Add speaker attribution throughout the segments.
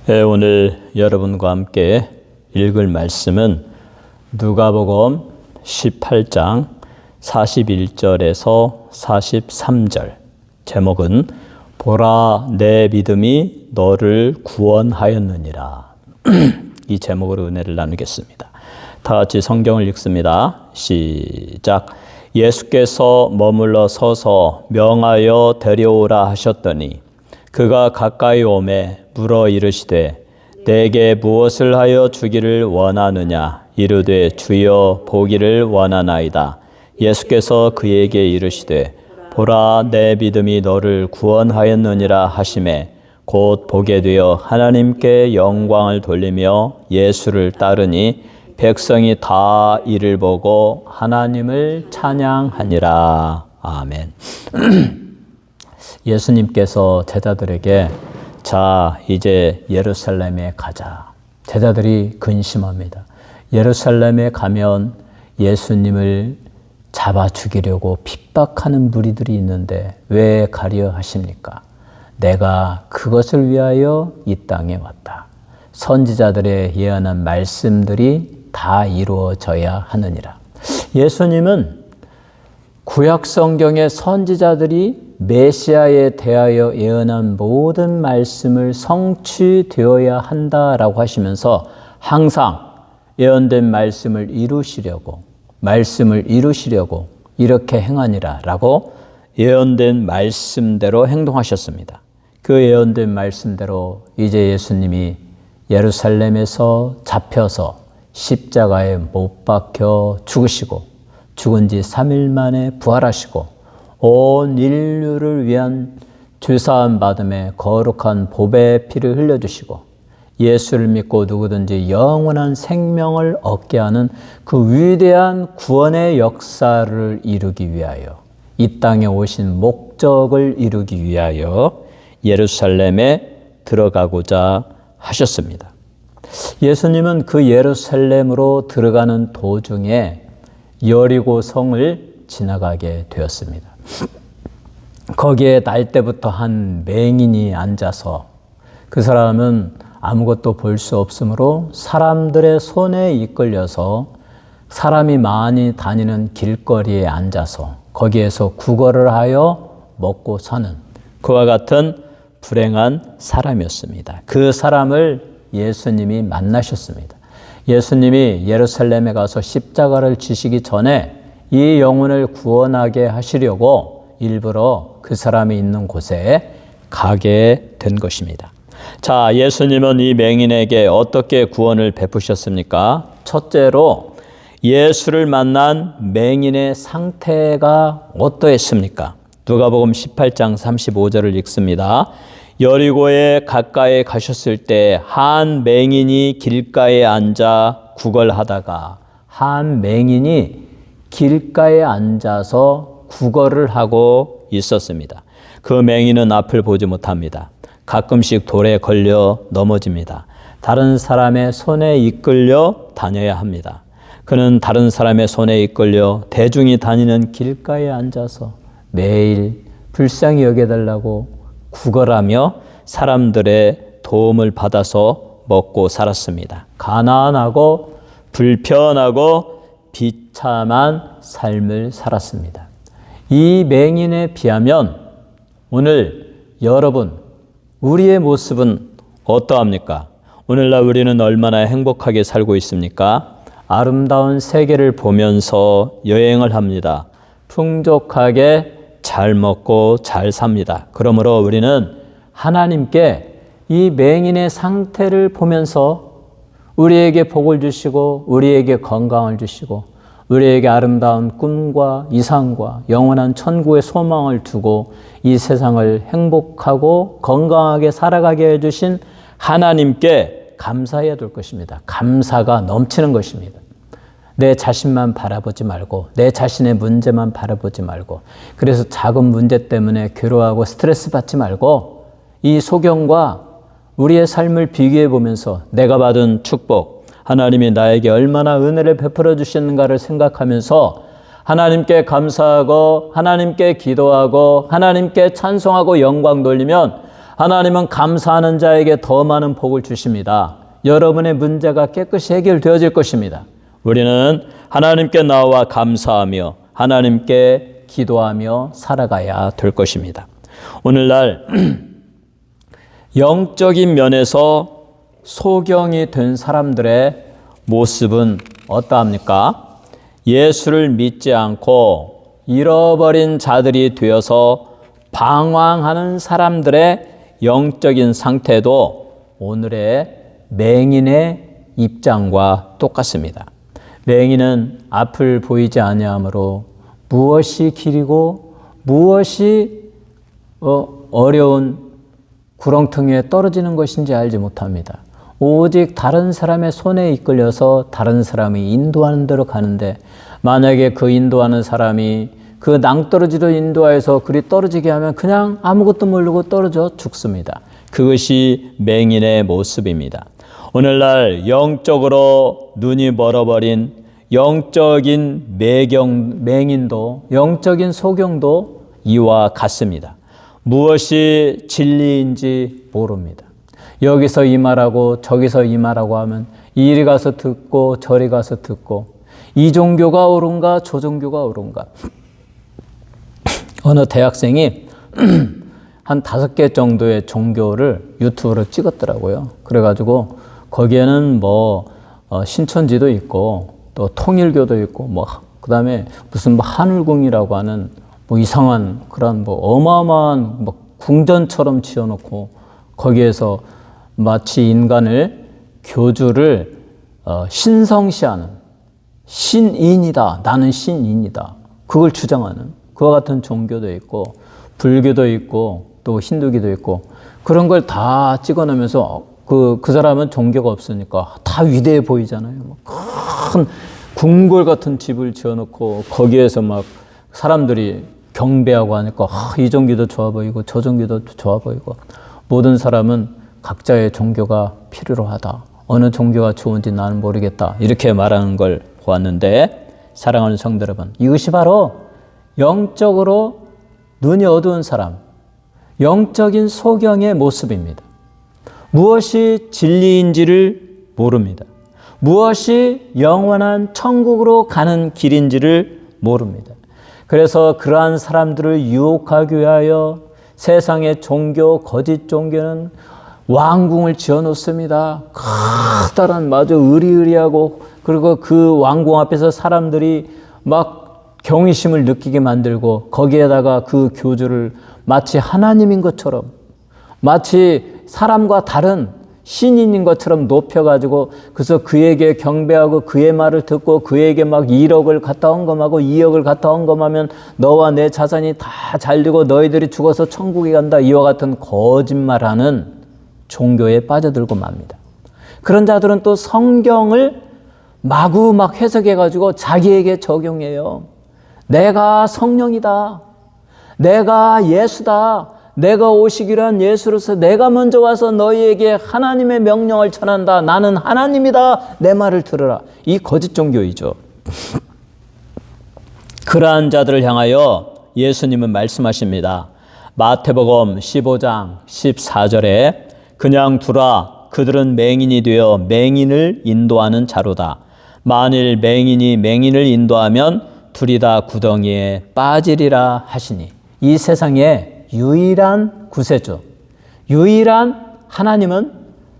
Speaker 1: 오늘 여러분과 함께 읽을 말씀은 누가복음 18장 41절에서 43절. 제목은 보라 내 믿음이 너를 구원하였느니라. 이 제목으로 은혜를 나누겠습니다. 다 같이 성경을 읽습니다. 시작. 예수께서 머물러 서서 명하여 데려오라 하셨더니 그가 가까이 오매 물어 이르시되 내게 무엇을 하여 주기를 원하느냐 이르되 주여 보기를 원하나이다. 예수께서 그에게 이르시되 보라 내 믿음이 너를 구원하였느니라 하시매 곧 보게 되어 하나님께 영광을 돌리며 예수를 따르니 백성이 다 이를 보고 하나님을 찬양하니라. 아멘. 예수님께서 제자들에게 자 이제 예루살렘에 가자. 제자들이 근심합니다. 예루살렘에 가면 예수님을 잡아 죽이려고 핍박하는 무리들이 있는데 왜 가려 하십니까? 내가 그것을 위하여 이 땅에 왔다. 선지자들의 예언한 말씀들이 다 이루어져야 하느니라. 예수님은 구약 성경의 선지자들이 메시아에 대하여 예언한 모든 말씀을 성취되어야 한다라고 하시면서 항상 예언된 말씀을 이루시려고 이렇게 행하니라 라고 예언된 말씀대로 행동하셨습니다. 그 예언된 말씀대로 이제 예수님이 예루살렘에서 잡혀서 십자가에 못 박혀 죽으시고 죽은 지 3일 만에 부활하시고 온 인류를 위한 죄사함 받음에 거룩한 보배의 피를 흘려주시고 예수를 믿고 누구든지 영원한 생명을 얻게 하는 그 위대한 구원의 역사를 이루기 위하여 이 땅에 오신 목적을 이루기 위하여 예루살렘에 들어가고자 하셨습니다. 예수님은 그 예루살렘으로 들어가는 도중에 여리고 성을 지나가게 되었습니다. 거기에 날 때부터 한 맹인이 앉아서 그 사람은 아무것도 볼 수 없으므로 사람들의 손에 이끌려서 사람이 많이 다니는 길거리에 앉아서 거기에서 구걸을 하여 먹고 사는 그와 같은 불행한 사람이었습니다. 그 사람을 예수님이 만나셨습니다. 예수님이 예루살렘에 가서 십자가를 지시기 전에 이 영혼을 구원하게 하시려고 일부러 그 사람이 있는 곳에 가게 된 것입니다. 자, 예수님은 이 맹인에게 어떻게 구원을 베푸셨습니까? 첫째로 예수를 만난 맹인의 상태가 어떠했습니까? 누가복음 18장 35절을 읽습니다. 여리고에 가까이 가셨을 때 한 맹인이 길가에 앉아 구걸하다가 한 맹인이 길가에 앉아서 구걸을 하고 있었습니다. 그 맹인은 앞을 보지 못합니다. 가끔씩 돌에 걸려 넘어집니다. 다른 사람의 손에 이끌려 다녀야 합니다. 그는 다른 사람의 손에 이끌려 대중이 다니는 길가에 앉아서 매일 불쌍히 여겨달라고 구걸하며 사람들의 도움을 받아서 먹고 살았습니다. 가난하고 불편하고 비참한 삶을 살았습니다. 이 맹인에 비하면 오늘 여러분, 우리의 모습은 어떠합니까? 오늘날 우리는 얼마나 행복하게 살고 있습니까? 아름다운 세계를 보면서 여행을 합니다. 풍족하게 잘 먹고 잘 삽니다. 그러므로 우리는 하나님께 이 맹인의 상태를 보면서 우리에게 복을 주시고 우리에게 건강을 주시고 우리에게 아름다운 꿈과 이상과 영원한 천국의 소망을 두고 이 세상을 행복하고 건강하게 살아가게 해주신 하나님께 감사해야 될 것입니다. 감사가 넘치는 것입니다. 내 자신만 바라보지 말고 내 자신의 문제만 바라보지 말고 그래서 작은 문제 때문에 괴로워하고 스트레스 받지 말고 이 소경과 우리의 삶을 비교해 보면서 내가 받은 축복, 하나님이 나에게 얼마나 은혜를 베풀어 주셨는가를 생각하면서 하나님께 감사하고 하나님께 기도하고 하나님께 찬송하고 영광 돌리면 하나님은 감사하는 자에게 더 많은 복을 주십니다. 여러분의 문제가 깨끗이 해결되어질 것입니다. 우리는 하나님께 나와 감사하며 하나님께 기도하며 살아가야 될 것입니다. 오늘날 영적인 면에서 소경이 된 사람들의 모습은 어떠합니까? 예수를 믿지 않고 잃어버린 자들이 되어서 방황하는 사람들의 영적인 상태도 오늘의 맹인의 입장과 똑같습니다. 맹인은 앞을 보이지 아니하므로 무엇이 길이고 무엇이 어려운 구렁텅이에 떨어지는 것인지 알지 못합니다. 오직 다른 사람의 손에 이끌려서 다른 사람이 인도하는 대로 가는데, 만약에 그 인도하는 사람이 그 낭떠러지로 인도하여서 그리 떨어지게 하면 그냥 아무것도 모르고 떨어져 죽습니다. 그것이 맹인의 모습입니다. 오늘날 영적으로 눈이 멀어버린 영적인 맹인도, 영적인 소경도 이와 같습니다. 무엇이 진리인지 모릅니다. 여기서 이 말하고 저기서 이 말하고 하면 이리 가서 듣고 저리 가서 듣고, 이 종교가 옳은가 저 종교가 옳은가. 어느 대학생이 한 5개 정도의 종교를 유튜브로 찍었더라고요. 그래가지고 거기에는 신천지도 있고 또 통일교도 있고 그 다음에 무슨 한울궁이라고 하는 이상한 그런 어마어마한 궁전처럼 지어놓고 거기에서 마치 인간을 교주를 신성시하는, 신인이다, 나는 신인이다, 그걸 주장하는 그와 같은 종교도 있고 불교도 있고 또 힌두교도 있고, 그런 걸 다 찍어놓으면서 그 사람은 종교가 없으니까 다 위대해 보이잖아요. 큰 궁궐 같은 집을 지어놓고 거기에서 사람들이 경배하고 하니까 이 종교도 좋아 보이고 저 종교도 좋아 보이고, 모든 사람은 각자의 종교가 필요로 하다. 어느 종교가 좋은지 나는 모르겠다. 이렇게 말하는 걸 보았는데, 사랑하는 성도 여러분, 이것이 바로 영적으로 눈이 어두운 사람, 영적인 소경의 모습입니다. 무엇이 진리인지를 모릅니다. 무엇이 영원한 천국으로 가는 길인지를 모릅니다. 그래서 그러한 사람들을 유혹하기 위하여 세상의 종교, 거짓 종교는 왕궁을 지어놓습니다. 커다란 마저 의리의리하고, 그리고 그 왕궁 앞에서 사람들이 경외심을 느끼게 만들고, 거기에다가 그 교주를 마치 하나님인 것처럼, 마치 사람과 다른 신인인 것처럼 높여가지고, 그래서 그에게 경배하고 그의 말을 듣고 그에게 1억을 갖다 헌금하고 2억을 갖다 헌금하면 너와 내 자산이 다 잘되고 너희들이 죽어서 천국에 간다, 이와 같은 거짓말하는 종교에 빠져들고 맙니다. 그런 자들은 또 성경을 마구 해석해가지고 자기에게 적용해요. 내가 성령이다, 내가 예수다, 내가 오시기로 한 예수로서 내가 먼저 와서 너희에게 하나님의 명령을 전한다, 나는 하나님이다, 내 말을 들으라. 이 거짓 종교이죠. 그러한 자들을 향하여 예수님은 말씀하십니다. 마태복음 15장 14절에 그냥 두라, 그들은 맹인이 되어 맹인을 인도하는 자로다. 만일 맹인이 맹인을 인도하면 둘이 다 구덩이에 빠지리라 하시니, 이 세상에 유일한 구세주, 유일한 하나님은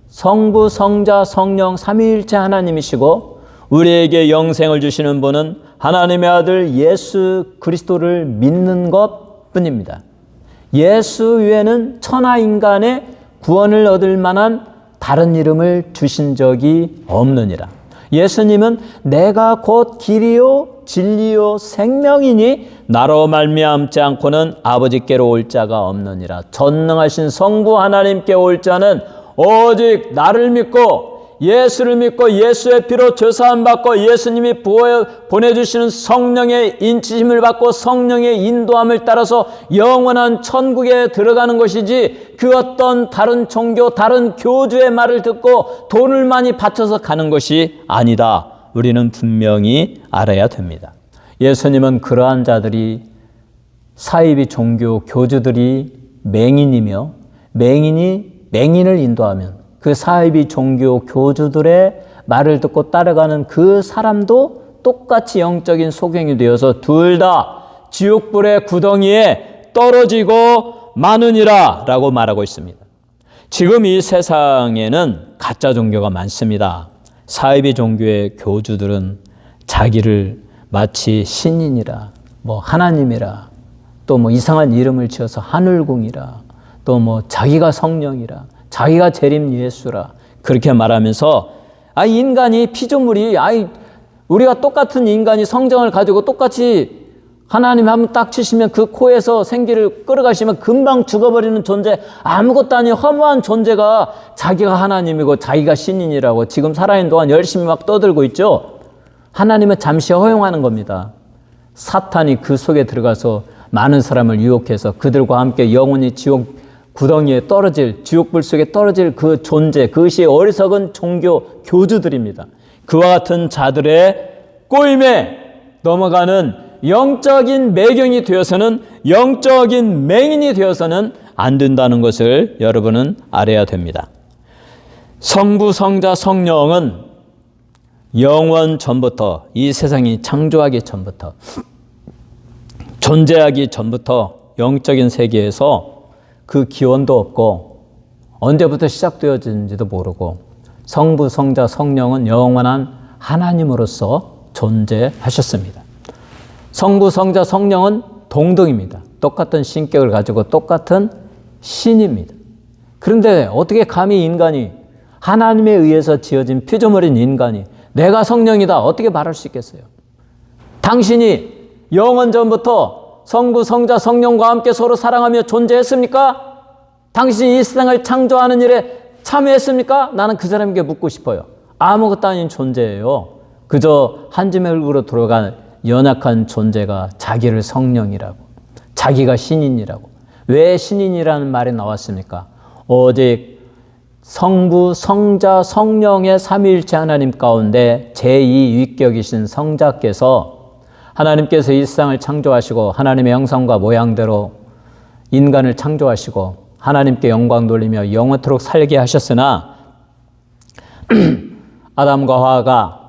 Speaker 1: 성부, 성자, 성령 삼위일체 하나님이시고, 우리에게 영생을 주시는 분은 하나님의 아들 예수 그리스도를 믿는 것 뿐입니다. 예수 외에는 천하 인간의 구원을 얻을 만한 다른 이름을 주신 적이 없느니라. 예수님은 내가 곧 길이요 진리요 생명이니 나로 말미암지 않고는 아버지께로 올 자가 없느니라. 전능하신 성부 하나님께 올 자는 오직 나를 믿고 예수를 믿고 예수의 피로 죄사함 받고 예수님이 보내주시는 성령의 인치심을 받고 성령의 인도함을 따라서 영원한 천국에 들어가는 것이지, 그 어떤 다른 종교, 다른 교주의 말을 듣고 돈을 많이 바쳐서 가는 것이 아니다. 우리는 분명히 알아야 됩니다. 예수님은 그러한 자들이, 사이비 종교 교주들이 맹인이며 맹인을 인도하면 그 사이비 종교 교주들의 말을 듣고 따라가는 그 사람도 똑같이 영적인 소경이 되어서 둘 다 지옥불의 구덩이에 떨어지고 마느니라 라고 말하고 있습니다. 지금 이 세상에는 가짜 종교가 많습니다. 사이비 종교의 교주들은 자기를 마치 신인이라, 하나님이라, 또 이상한 이름을 지어서 하늘궁이라, 또 자기가 성령이라, 자기가 재림 예수라 그렇게 말하면서 인간이 피조물이 우리가 똑같은 인간이 성정을 가지고 똑같이 하나님 한번 딱 치시면 그 코에서 생기를 끌어가시면 금방 죽어버리는 존재, 아무것도 아닌 허무한 존재가 자기가 하나님이고 자기가 신인이라고 지금 살아있는 동안 열심히 막 떠들고 있죠. 하나님은 잠시 허용하는 겁니다. 사탄이 그 속에 들어가서 많은 사람을 유혹해서 그들과 함께 영원히 지옥 구덩이에 떨어질, 지옥불 속에 떨어질 그 존재, 그것이 어리석은 종교 교주들입니다. 그와 같은 자들의 꼬임에 넘어가는 영적인 매경이 되어서는, 영적인 맹인이 되어서는 안 된다는 것을 여러분은 알아야 됩니다. 성부, 성자, 성령은 영원 전부터, 이 세상이 창조하기 전부터, 존재하기 전부터 영적인 세계에서 그 기원도 없고 언제부터 시작되어진지도 모르고 성부, 성자, 성령은 영원한 하나님으로서 존재하셨습니다. 성부, 성자, 성령은 동등입니다. 똑같은 신격을 가지고 똑같은 신입니다. 그런데 어떻게 감히 인간이, 하나님에 의해서 지어진 피조물인 인간이 내가 성령이다 어떻게 말할 수 있겠어요? 당신이 영원 전부터 성부, 성자, 성령과 함께 서로 사랑하며 존재했습니까? 당신이 이 세상을 창조하는 일에 참여했습니까? 나는 그 사람에게 묻고 싶어요. 아무것도 아닌 존재예요. 그저 한 줌의 흙으로 들어간 연약한 존재가 자기를 성령이라고, 자기가 신인이라고. 왜 신인이라는 말이 나왔습니까? 오직 성부, 성자, 성령의 삼위일체 하나님 가운데 제2위격이신 성자께서, 하나님께서 이 세상을 창조하시고 하나님의 형상과 모양대로 인간을 창조하시고 하나님께 영광 돌리며 영원토록 살게 하셨으나 아담과 하와가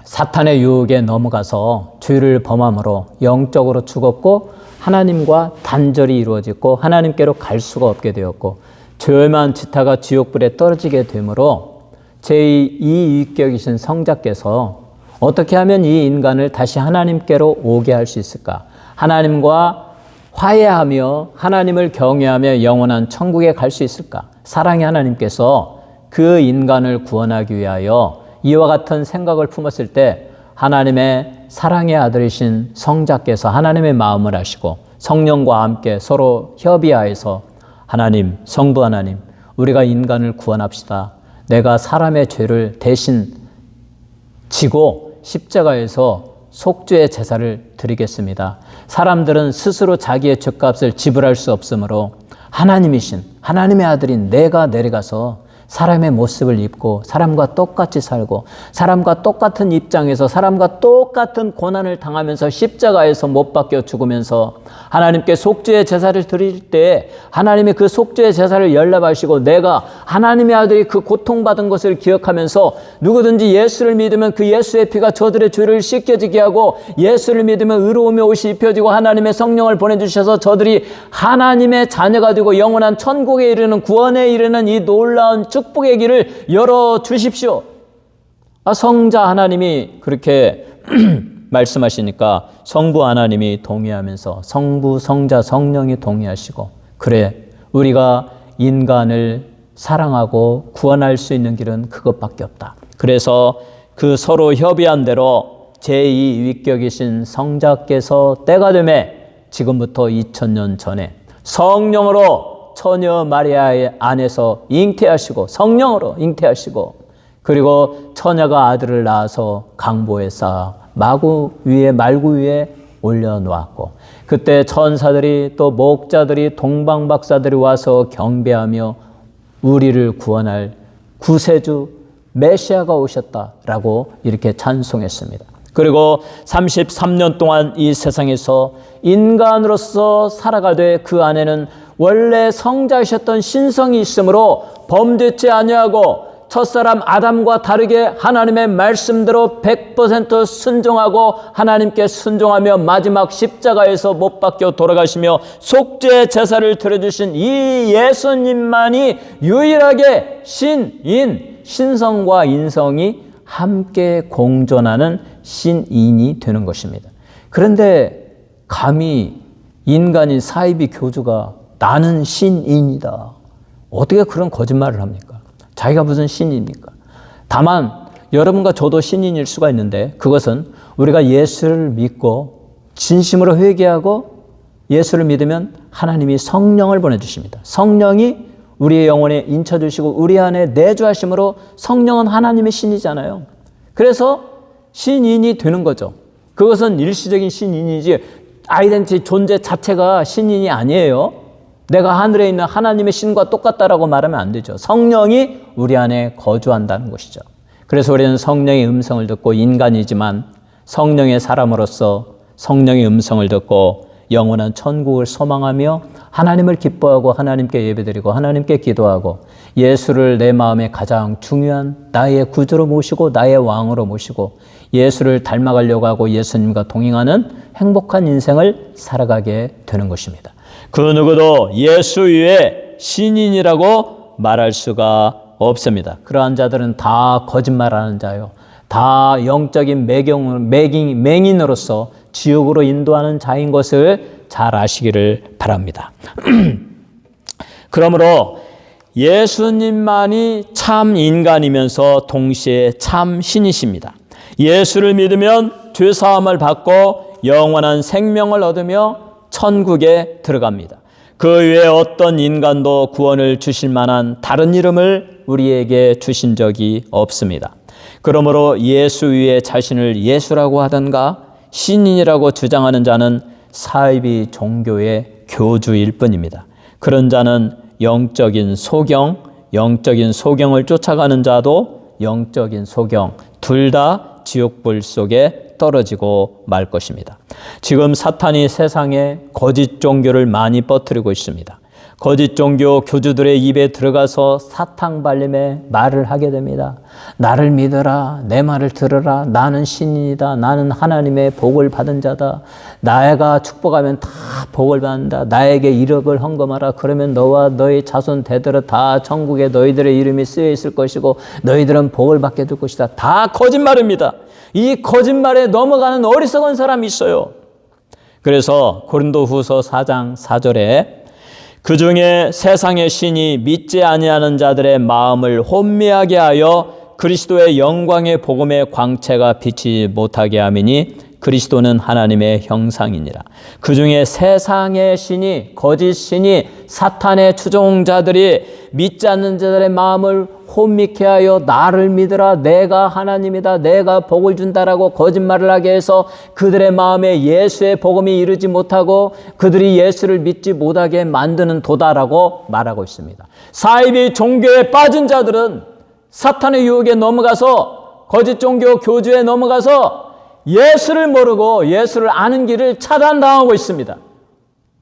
Speaker 1: 사탄의 유혹에 넘어가서 죄를 범함으로 영적으로 죽었고 하나님과 단절이 이루어졌고 하나님께로 갈 수가 없게 되었고 죄만 짓다가 지옥불에 떨어지게 되므로 제2위격이신 성자께서 어떻게 하면 이 인간을 다시 하나님께로 오게 할 수 있을까? 하나님과 화해하며 하나님을 경외하며 영원한 천국에 갈 수 있을까? 사랑의 하나님께서 그 인간을 구원하기 위하여 이와 같은 생각을 품었을 때 하나님의 사랑의 아들이신 성자께서 하나님의 마음을 아시고 성령과 함께 서로 협의하여서 하나님, 성부 하나님, 우리가 인간을 구원합시다. 내가 사람의 죄를 대신 지고 십자가에서 속죄의 제사를 드리겠습니다. 사람들은 스스로 자기의 죄값을 지불할 수 없으므로 하나님이신 하나님의 아들인 내가 내려가서 사람의 모습을 입고 사람과 똑같이 살고 사람과 똑같은 입장에서 사람과 똑같은 고난을 당하면서 십자가에서 못 박혀 죽으면서 하나님께 속죄의 제사를 드릴 때 하나님의 그 속죄의 제사를 연락하시고 내가 하나님의 아들이 그 고통받은 것을 기억하면서 누구든지 예수를 믿으면 그 예수의 피가 저들의 죄를 씻겨지게 하고 예수를 믿으면 의로움의 옷이 입혀지고 하나님의 성령을 보내주셔서 저들이 하나님의 자녀가 되고 영원한 천국에 이르는 구원에 이르는 이 놀라운 축복의 길을 열어주십시오. 성자 하나님이 그렇게 말씀하시니까 성부 하나님이 동의하면서 성부, 성자, 성령이 동의하시고 그래 우리가 인간을 사랑하고 구원할 수 있는 길은 그것밖에 없다. 그래서 그 서로 협의한 대로 제2위격이신 성자께서 때가 되매 지금부터 2000년 전에 성령으로 처녀 마리아의 안에서 잉태하시고 성령으로 잉태하시고 그리고 처녀가 아들을 낳아서 강보에 쌓아 말구 위에 올려놓았고 그때 천사들이 또 목자들이 동방박사들이 와서 경배하며 우리를 구원할 구세주 메시아가 오셨다라고 이렇게 찬송했습니다. 그리고 33년 동안 이 세상에서 인간으로서 살아가되 그 안에는 원래 성자이셨던 신성이 있으므로 범죄치 아니하고 첫사람 아담과 다르게 하나님의 말씀대로 100% 순종하고 하나님께 순종하며 마지막 십자가에서 못 박혀 돌아가시며 속죄 제사를 드려주신 이 예수님만이 유일하게 신인, 신성과 인성이 함께 공존하는 신인이 되는 것입니다. 그런데 감히 인간인 사이비 교주가 나는 신인이다. 어떻게 그런 거짓말을 합니까? 자기가 무슨 신입니까? 다만 여러분과 저도 신인일 수가 있는데 그것은 우리가 예수를 믿고 진심으로 회개하고 예수를 믿으면 하나님이 성령을 보내주십니다. 성령이 우리의 영혼에 인쳐주시고 우리 안에 내주하심으로 성령은 하나님의 신이잖아요. 그래서 신인이 되는 거죠. 그것은 일시적인 신인이지 아이덴티 존재 자체가 신인이 아니에요. 내가 하늘에 있는 하나님의 신과 똑같다라고 말하면 안 되죠. 성령이 우리 안에 거주한다는 것이죠. 그래서 우리는 성령의 음성을 듣고 인간이지만 성령의 사람으로서 성령의 음성을 듣고 영원한 천국을 소망하며 하나님을 기뻐하고 하나님께 예배드리고 하나님께 기도하고 예수를 내 마음에 가장 중요한 나의 구주로 모시고 나의 왕으로 모시고 예수를 닮아가려고 하고 예수님과 동행하는 행복한 인생을 살아가게 되는 것입니다. 그 누구도 예수 위에 신인이라고 말할 수가 없습니다. 그러한 자들은 다 거짓말하는 자요. 다 영적인 맹인으로서 지옥으로 인도하는 자인 것을 잘 아시기를 바랍니다. 그러므로 예수님만이 참 인간이면서 동시에 참 신이십니다. 예수를 믿으면 죄사함을 받고 영원한 생명을 얻으며 천국에 들어갑니다. 그 외에 어떤 인간도 구원을 주실 만한 다른 이름을 우리에게 주신 적이 없습니다. 그러므로 예수 위에 자신을 예수라고 하던가 신인이라고 주장하는 자는 사이비 종교의 교주일 뿐입니다. 그런 자는 영적인 소경을 쫓아가는 자도 영적인 소경, 둘 다 지옥불 속에 떨어지고 말 것입니다. 지금 사탄이 세상에 거짓 종교를 많이 퍼뜨리고 있습니다. 거짓 종교 교주들의 입에 들어가서 사탕 발림의 말을 하게 됩니다. 나를 믿어라, 내 말을 들어라, 나는 신인이다, 나는 하나님의 복을 받은 자다, 나가 축복하면 다 복을 받는다, 나에게 1억을 헌금하라, 그러면 너와 너희 자손 대대로 다 천국에 너희들의 이름이 쓰여 있을 것이고 너희들은 복을 받게 될 것이다. 다 거짓말입니다. 이 거짓말에 넘어가는 어리석은 사람이 있어요. 그래서 고린도후서 4장 4절에 그 중에 세상의 신이 믿지 아니하는 자들의 마음을 혼미하게 하여 그리스도의 영광의 복음의 광채가 비치지 못하게 함이니 그리스도는 하나님의 형상이니라. 그 중에 세상의 신이, 거짓 신이, 사탄의 추종자들이 믿지 않는 자들의 마음을 혼미케 하여 나를 믿으라, 내가 하나님이다, 내가 복을 준다라고 거짓말을 하게 해서 그들의 마음에 예수의 복음이 이르지 못하고 그들이 예수를 믿지 못하게 만드는 도다라고 말하고 있습니다. 사이비 종교에 빠진 자들은 사탄의 유혹에 넘어가서 거짓 종교 교주에 넘어가서 예수를 모르고 예수를 아는 길을 차단당하고 있습니다.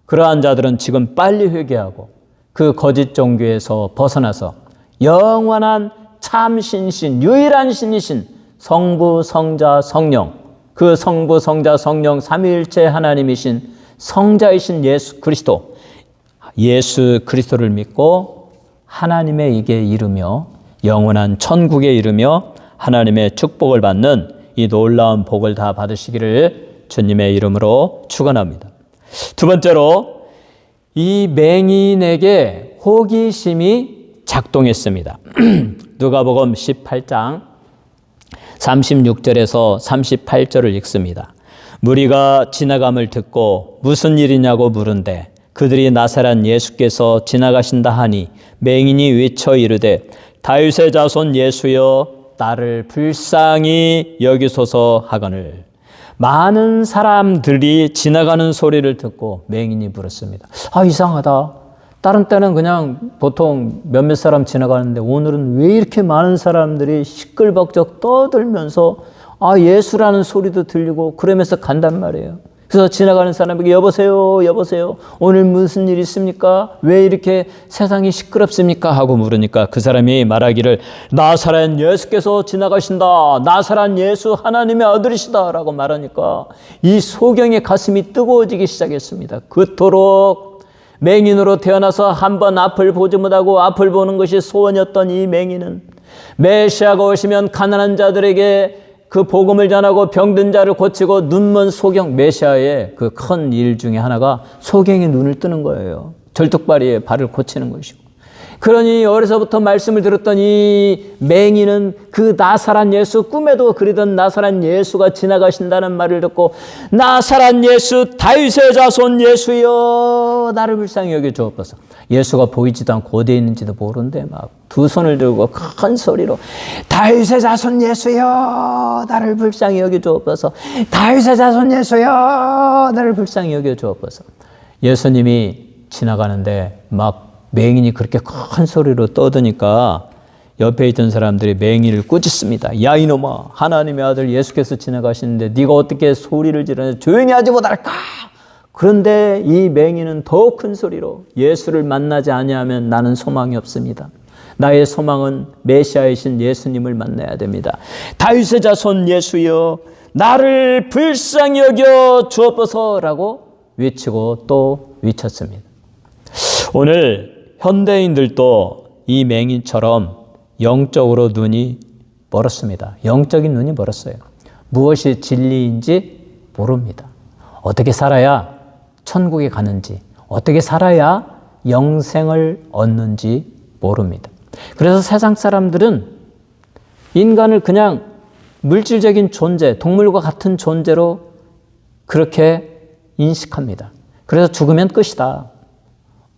Speaker 1: 그러한 자들은 지금 빨리 회개하고 그 거짓 종교에서 벗어나서 영원한 참 신신, 유일한 신이신 성부, 성자, 성령, 그 성부, 성자, 성령 삼위일체 하나님이신 성자이신 예수 그리스도, 예수 그리스도를 믿고 하나님에게 이르며 영원한 천국에 이르며 하나님의 축복을 받는 이 놀라운 복을 다 받으시기를 주님의 이름으로 축원합니다. 두 번째로 이 맹인에게 호기심이 작동했습니다. 누가복음 18장 36절에서 38절을 읽습니다. 무리가 지나감을 듣고 무슨 일이냐고 물은데 그들이 나사렛 예수께서 지나가신다 하니 맹인이 외쳐 이르되 다윗의 자손 예수여 나를 불쌍히 여기소서 하거늘. 많은 사람들이 지나가는 소리를 듣고 맹인이 물었습니다. 이상하다. 다른 때는 그냥 보통 몇몇 사람 지나가는데 오늘은 왜 이렇게 많은 사람들이 시끌벅적 떠들면서 예수라는 소리도 들리고 그러면서 간단 말이에요. 그래서 지나가는 사람에게 여보세요, 여보세요. 오늘 무슨 일 있습니까? 왜 이렇게 세상이 시끄럽습니까? 하고 물으니까 그 사람이 말하기를 나사렛 예수께서 지나가신다. 나사렛 예수 하나님의 아들이시다. 라고 말하니까 이 소경의 가슴이 뜨거워지기 시작했습니다. 그토록 맹인으로 태어나서 한 번 앞을 보지 못하고 앞을 보는 것이 소원이었던 이 맹인은 메시아가 오시면 가난한 자들에게 그 복음을 전하고 병든 자를 고치고 눈먼 소경, 메시아의 그 큰 일 중에 하나가 소경의 눈을 뜨는 거예요. 절뚝발이에 발을 고치는 것이고. 그러니 어려서부터 말씀을 들었던 이 맹인은 그 나사렛 예수, 꿈에도 그리던 나사렛 예수가 지나가신다는 말을 듣고 나사렛 예수, 다윗의 자손 예수여 나를 불쌍히 여겨 주옵소서. 예수가 보이지도 않고 어디에 있는지도 모르는데 막 두 손을 들고 큰 소리로 다윗의 자손 예수여 나를 불쌍히 여겨 주옵소서. 다윗의 자손 예수여 나를 불쌍히 여겨 주옵소서. 예수님이 지나가는데 막 맹인이 그렇게 큰 소리로 떠드니까 옆에 있던 사람들이 맹인을 꾸짖습니다. 야 이놈아, 하나님의 아들 예수께서 지나가시는데 네가 어떻게 소리를 지르냐, 조용히 하지 못할까? 그런데 이 맹인은 더 큰 소리로 예수를 만나지 아니하면 나는 소망이 없습니다. 나의 소망은 메시아이신 예수님을 만나야 됩니다. 다윗의 자손 예수여 나를 불쌍히 여겨 주옵소서라고 외치고 또 외쳤습니다. 오늘 현대인들도 이 맹인처럼 영적으로 눈이 멀었습니다. 영적인 눈이 멀었어요. 무엇이 진리인지 모릅니다. 어떻게 살아야 천국에 가는지, 어떻게 살아야 영생을 얻는지 모릅니다. 그래서 세상 사람들은 인간을 그냥 물질적인 존재, 동물과 같은 존재로 그렇게 인식합니다. 그래서 죽으면 끝이다.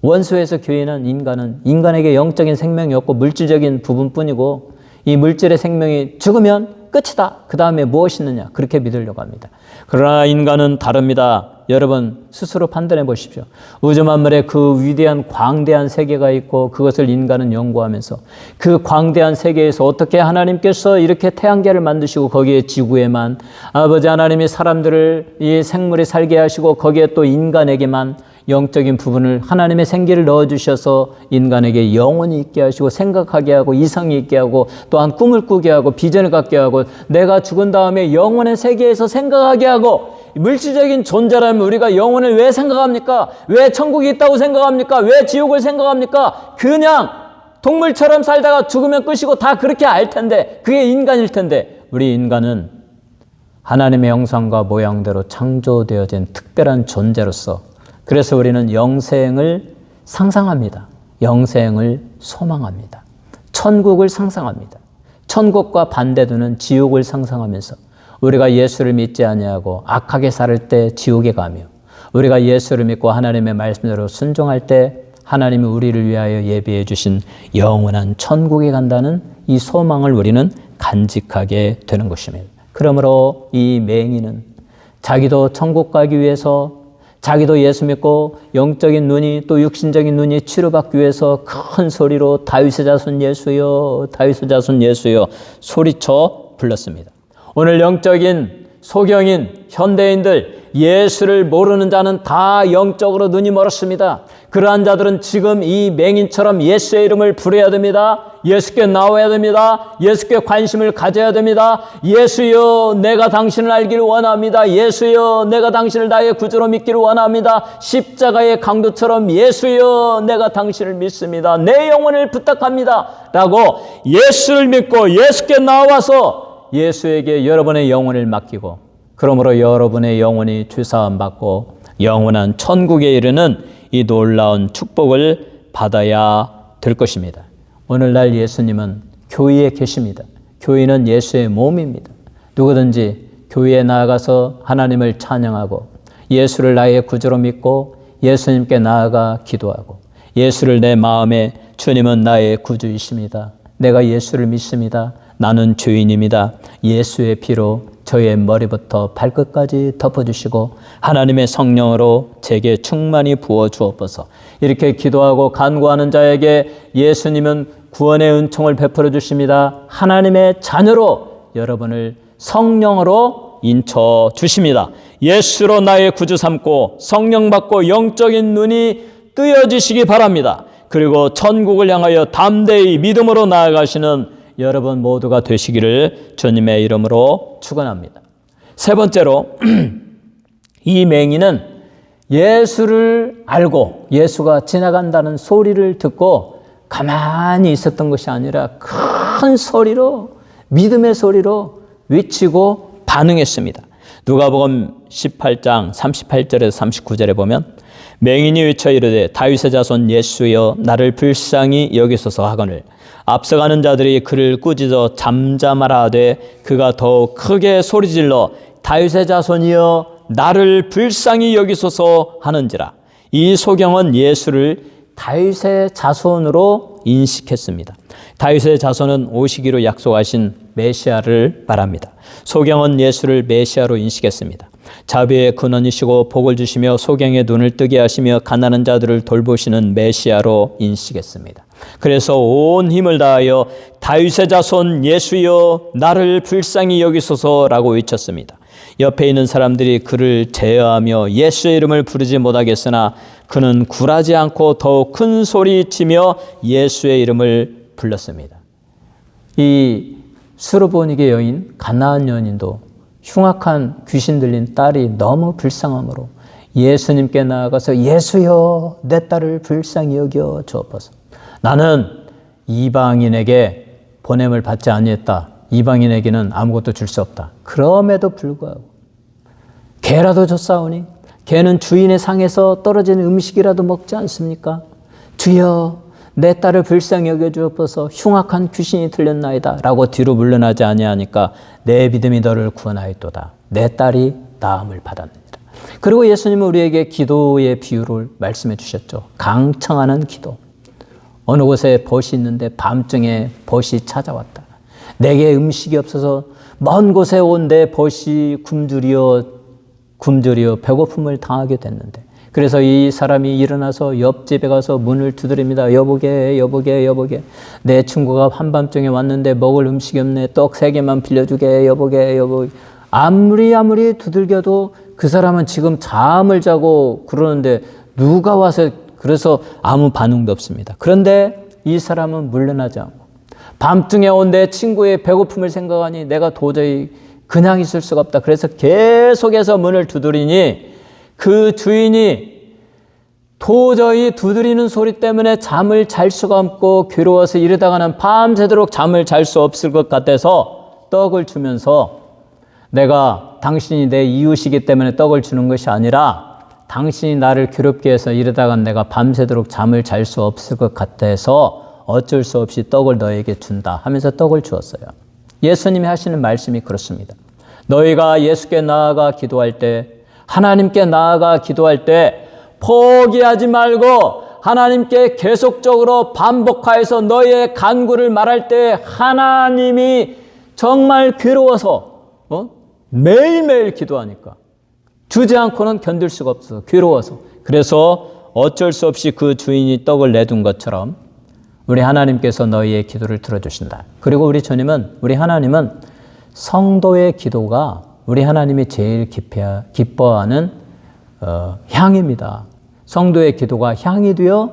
Speaker 1: 원수에서 교회는 인간은 인간에게 영적인 생명이 없고 물질적인 부분뿐이고 이 물질의 생명이 죽으면 끝이다. 그 다음에 무엇이 있느냐 그렇게 믿으려고 합니다. 그러나 인간은 다릅니다. 여러분 스스로 판단해 보십시오. 우주 만물에 그 위대한 광대한 세계가 있고 그것을 인간은 연구하면서 그 광대한 세계에서 어떻게 하나님께서 이렇게 태양계를 만드시고 거기에 지구에만 아버지 하나님이 사람들을 이 생물이 살게 하시고 거기에 또 인간에게만 영적인 부분을 하나님의 생기를 넣어주셔서 인간에게 영혼이 있게 하시고 생각하게 하고 이성이 있게 하고 또한 꿈을 꾸게 하고 비전을 갖게 하고 내가 죽은 다음에 영혼의 세계에서 생각하게 하고 물질적인 존재라면 우리가 영혼을 왜 생각합니까? 왜 천국이 있다고 생각합니까? 왜 지옥을 생각합니까? 그냥 동물처럼 살다가 죽으면 끝이고 다 그렇게 알 텐데 그게 인간일 텐데 우리 인간은 하나님의 형상과 모양대로 창조되어진 특별한 존재로서 그래서 우리는 영생을 상상합니다. 영생을 소망합니다. 천국을 상상합니다. 천국과 반대되는 지옥을 상상하면서 우리가 예수를 믿지 아니하고 악하게 살 때 지옥에 가며 우리가 예수를 믿고 하나님의 말씀대로 순종할 때 하나님이 우리를 위하여 예비해 주신 영원한 천국에 간다는 이 소망을 우리는 간직하게 되는 것입니다. 그러므로 이 맹인은 자기도 천국 가기 위해서 자기도 예수 믿고 영적인 눈이 또 육신적인 눈이 치료받기 위해서 큰 소리로 다윗의 자손 예수여 다윗의 자손 예수여 소리쳐 불렀습니다. 오늘 영적인 소경인 현대인들 예수를 모르는 자는 다 영적으로 눈이 멀었습니다. 그러한 자들은 지금 이 맹인처럼 예수의 이름을 부르어야 됩니다. 예수께 나와야 됩니다. 예수께 관심을 가져야 됩니다. 예수여 내가 당신을 알기를 원합니다. 예수여 내가 당신을 나의 구주로 믿기를 원합니다. 십자가의 강도처럼 예수여 내가 당신을 믿습니다. 내 영혼을 부탁합니다. 라고 예수를 믿고 예수께 나와서 예수에게 여러분의 영혼을 맡기고 그러므로 여러분의 영혼이 죄사함 받고 영원한 천국에 이르는 이 놀라운 축복을 받아야 될 것입니다. 오늘날 예수님은 교회에 계십니다. 교회는 예수의 몸입니다. 누구든지 교회에 나아가서 하나님을 찬양하고 예수를 나의 구주로 믿고 예수님께 나아가 기도하고 예수를 내 마음에 주님은 나의 구주이십니다. 내가 예수를 믿습니다. 나는 죄인입니다. 예수의 피로 저의 머리부터 발끝까지 덮어주시고 하나님의 성령으로 제게 충만히 부어주옵소서. 이렇게 기도하고 간구하는 자에게 예수님은 구원의 은총을 베풀어 주십니다. 하나님의 자녀로 여러분을 성령으로 인쳐 주십니다. 예수로 나의 구주 삼고 성령 받고 영적인 눈이 뜨여지시기 바랍니다. 그리고 천국을 향하여 담대히 믿음으로 나아가시는 여러분 모두가 되시기를 주님의 이름으로 축원합니다. 세 번째로 이 맹인은 예수를 알고 예수가 지나간다는 소리를 듣고 가만히 있었던 것이 아니라 큰 소리로, 믿음의 소리로 외치고 반응했습니다. 누가복음 18장 38절에서 39절에 보면 맹인이 외쳐 이르되 다윗의 자손 예수여 나를 불쌍히 여기소서 하거늘 앞서가는 자들이 그를 꾸짖어 잠잠하라 하되 그가 더욱 크게 소리질러 다윗의 자손이여 나를 불쌍히 여기소서 하는지라. 이 소경은 예수를 다윗의 자손으로 인식했습니다. 다윗의 자손은 오시기로 약속하신 메시아를 말합니다. 소경은 예수를 메시아로 인식했습니다. 자비의 근원이시고 복을 주시며 소경의 눈을 뜨게 하시며 가난한 자들을 돌보시는 메시아로 인식했습니다. 그래서 온 힘을 다하여 다윗의 자손 예수여 나를 불쌍히 여기소서라고 외쳤습니다. 옆에 있는 사람들이 그를 제어하며 예수의 이름을 부르지 못하겠으나 그는 굴하지 않고 더욱 큰 소리치며 예수의 이름을 불렀습니다. 이 수르보니게 여인 가나안 여인도 흉악한 귀신 들린 딸이 너무 불쌍함으로 예수님께 나아가서 예수여 내 딸을 불쌍히 여겨 주옵소서. 나는 이방인에게 보냄을 받지 아니했다. 이방인에게는 아무것도 줄 수 없다. 그럼에도 불구하고 개라도 줬사오니 개는 주인의 상에서 떨어진 음식이라도 먹지 않습니까? 주여 내 딸을 불쌍히 여겨 주옵소서. 흉악한 귀신이 들렸나이다 라고 뒤로 물러나지 아니하니까 내 믿음이 너를 구원하였도다. 내 딸이 나음을 받았느니라. 그리고 예수님은 우리에게 기도의 비유를 말씀해 주셨죠. 강청하는 기도. 어느 곳에 벗이 있는데 밤중에 벗이 찾아왔다. 내게 음식이 없어서 먼 곳에 온 내 벗이 굶주려 배고픔을 당하게 됐는데 그래서 이 사람이 일어나서 옆집에 가서 문을 두드립니다. 여보게 내 친구가 한밤중에 왔는데 먹을 음식이 없네. 떡 3개만 빌려주게 여보게. 아무리 두들겨도 그 사람은 지금 잠을 자고 그러는데 누가 와서 그래서 아무 반응도 없습니다. 그런데 이 사람은 물러나지 않고 밤중에 온 내 친구의 배고픔을 생각하니 내가 도저히 그냥 있을 수가 없다. 그래서 계속해서 문을 두드리니 그 주인이 도저히 두드리는 소리 때문에 잠을 잘 수가 없고 괴로워서 이러다가는 밤새도록 잠을 잘 수 없을 것 같아서 떡을 주면서 내가 당신이 내 이웃이기 때문에 떡을 주는 것이 아니라 당신이 나를 괴롭게 해서 이러다가 내가 밤새도록 잠을 잘 수 없을 것 같아서 어쩔 수 없이 떡을 너에게 준다 하면서 떡을 주었어요. 예수님이 하시는 말씀이 그렇습니다. 너희가 예수께 나아가 기도할 때 하나님께 나아가 기도할 때 포기하지 말고 하나님께 계속적으로 반복하여서 너희의 간구를 말할 때 하나님이 정말 괴로워서 매일매일 기도하니까 주지 않고는 견딜 수가 없어. 괴로워서. 그래서 어쩔 수 없이 그 주인이 떡을 내둔 것처럼 우리 하나님께서 너희의 기도를 들어주신다. 그리고 우리 하나님은 성도의 기도가 우리 하나님이 제일 기뻐하는 향입니다. 성도의 기도가 향이 되어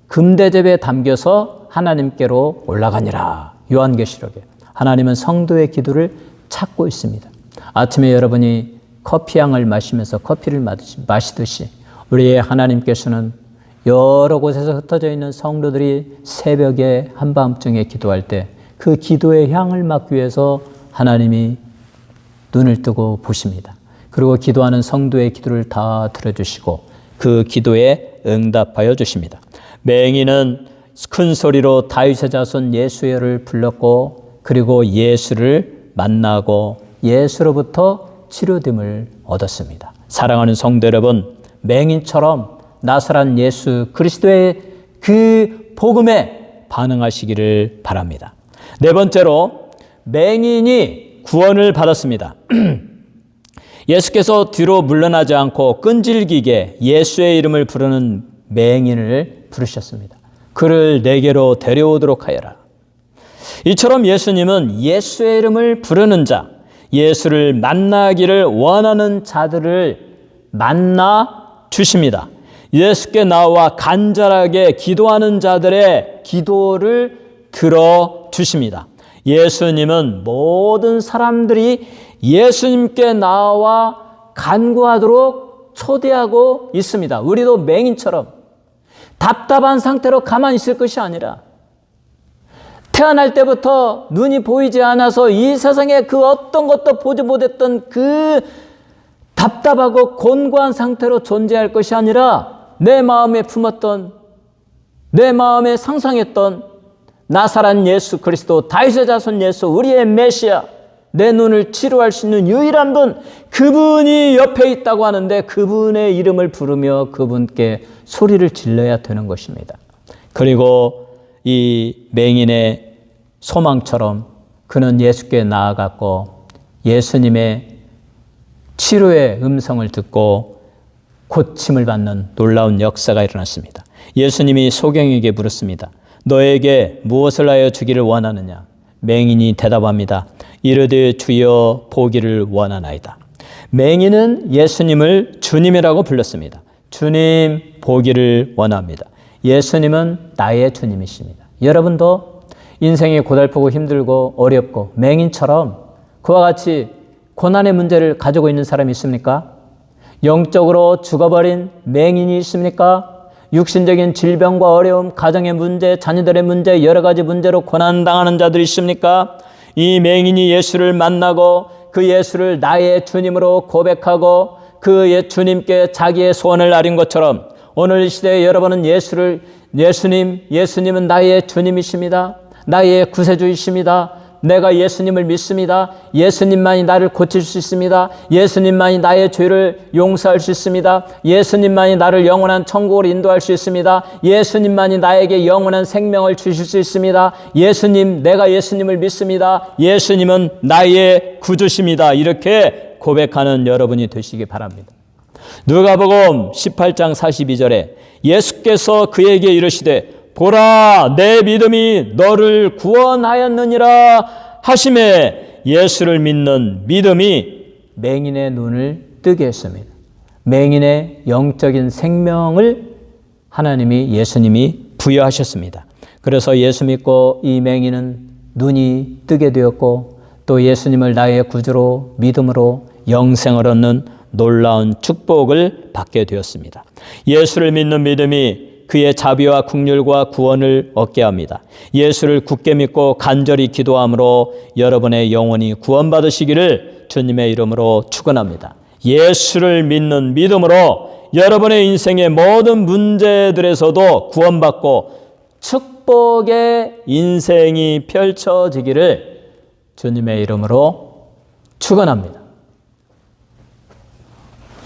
Speaker 1: 금대접에 담겨서 하나님께로 올라가니라. 요한계시록에 하나님은 성도의 기도를 찾고 있습니다. 아침에 여러분이 커피향을 마시면서 커피를 마시듯이 우리의 하나님께서는 여러 곳에서 흩어져 있는 성도들이 새벽에 한밤중에 기도할 때 그 기도의 향을 맡기 위해서 하나님이 눈을 뜨고 보십니다. 그리고 기도하는 성도의 기도를 다 들어주시고 그 기도에 응답하여 주십니다. 맹인은 큰 소리로 다윗의 자손 예수여를 불렀고 그리고 예수를 만나고 예수로부터 치료됨을 얻었습니다. 사랑하는 성도 여러분, 맹인처럼 나사렛 예수 그리스도의 그 복음에 반응하시기를 바랍니다. 네 번째로 맹인이 구원을 받았습니다. 예수께서 뒤로 물러나지 않고 끈질기게 예수의 이름을 부르는 맹인을 부르셨습니다. 그를 내게로 데려오도록 하여라. 이처럼 예수님은 예수의 이름을 부르는 자, 예수를 만나기를 원하는 자들을 만나 주십니다. 예수께 나와 간절하게 기도하는 자들의 기도를 들어 주십니다. 예수님은 모든 사람들이 예수님께 나와 간구하도록 초대하고 있습니다. 우리도 맹인처럼 답답한 상태로 가만히 있을 것이 아니라 태어날 때부터 눈이 보이지 않아서 이 세상에 그 어떤 것도 보지 못했던 그 답답하고 곤고한 상태로 존재할 것이 아니라 내 마음에 품었던, 내 마음에 상상했던 나사렛 예수 그리스도, 다윗의 자손 예수, 우리의 메시아, 내 눈을 치료할 수 있는 유일한 분, 그분이 옆에 있다고 하는데 그분의 이름을 부르며 그분께 소리를 질러야 되는 것입니다. 그리고 이 맹인의 소망처럼 그는 예수께 나아갔고 예수님의 치료의 음성을 듣고 고침을 받는 놀라운 역사가 일어났습니다. 예수님이 소경에게 물었습니다. 너에게 무엇을 하여 주기를 원하느냐? 맹인이 대답합니다. 이르되 주여 보기를 원하나이다. 맹인은 예수님을 주님이라고 불렀습니다. 주님 보기를 원합니다. 예수님은 나의 주님이십니다. 여러분도 인생이 고달프고 힘들고 어렵고 맹인처럼 그와 같이 고난의 문제를 가지고 있는 사람이 있습니까? 영적으로 죽어버린 맹인이 있습니까? 육신적인 질병과 어려움, 가정의 문제, 자녀들의 문제, 여러 가지 문제로 고난당하는 자들이 있습니까? 이 맹인이 예수를 만나고 그 예수를 나의 주님으로 고백하고 그 주님께 자기의 소원을 아린 것처럼 오늘 이 시대에 여러분은 예수님은 나의 주님이십니다. 나의 구세주이십니다. 내가 예수님을 믿습니다. 예수님만이 나를 고칠 수 있습니다. 예수님만이 나의 죄를 용서할 수 있습니다. 예수님만이 나를 영원한 천국으로 인도할 수 있습니다. 예수님만이 나에게 영원한 생명을 주실 수 있습니다. 예수님, 내가 예수님을 믿습니다. 예수님은 나의 구주십니다. 이렇게 고백하는 여러분이 되시기 바랍니다. 누가복음 18장 42절에 예수께서 그에게 이르시되 보라 내 믿음이 너를 구원하였느니라 하심에 예수를 믿는 믿음이 맹인의 눈을 뜨게 했습니다. 맹인의 영적인 생명을 하나님이 예수님이 부여하셨습니다. 그래서 예수 믿고 이 맹인은 눈이 뜨게 되었고 또 예수님을 나의 구주로 믿음으로 영생을 얻는 놀라운 축복을 받게 되었습니다. 예수를 믿는 믿음이 그의 자비와 긍휼과 구원을 얻게 합니다. 예수를 굳게 믿고 간절히 기도함으로 여러분의 영혼이 구원받으시기를 주님의 이름으로 축원합니다. 예수를 믿는 믿음으로 여러분의 인생의 모든 문제들에서도 구원받고 축복의 인생이 펼쳐지기를 주님의 이름으로 축원합니다.